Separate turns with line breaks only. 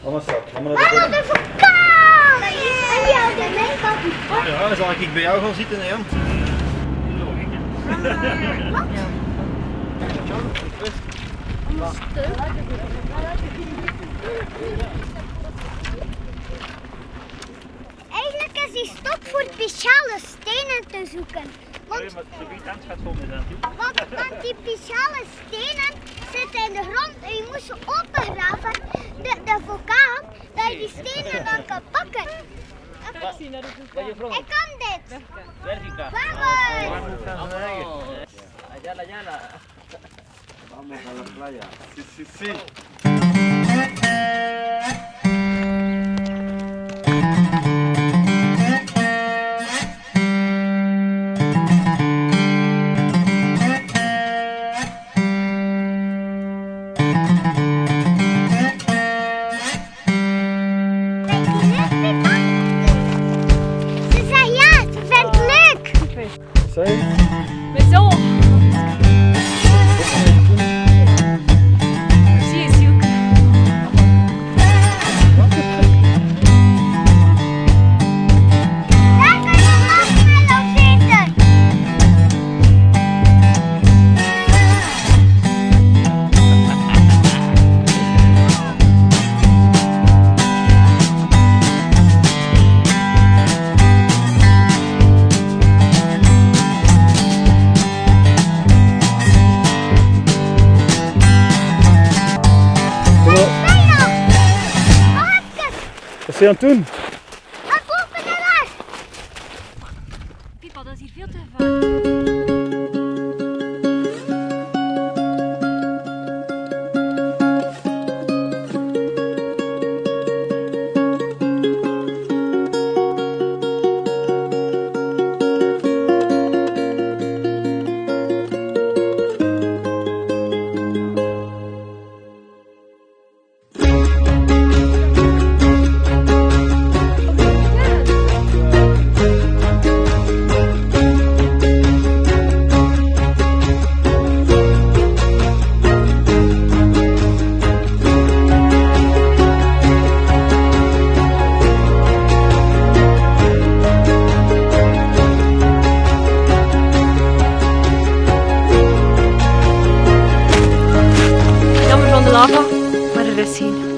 Anders dat.
Waarom de vulkaan? En die houdt in mijn kant.
Ja, dan zal ik bij jou gaan zitten, hè.
Wat? Eigenlijk is die stop voor speciale stenen te zoeken. Want die speciale stenen zitten in de grond en je moet ze opengraven. De vulkaan, dat je die stenen dan kan pakken. Ik kan dit. Vamos.
Allá.
Vamos a la playa. Sí.
Ze zei ja, ze vindt het leuk.
Zeg.
Mais zo. Zie je zoek.
Daar kan je marshmallow zitten.
Wat zie je aan het doen?
We lopen eruit.
Piepa, dat is hier veel te gevaarlijk. Jammer van de lava, maar er is geen.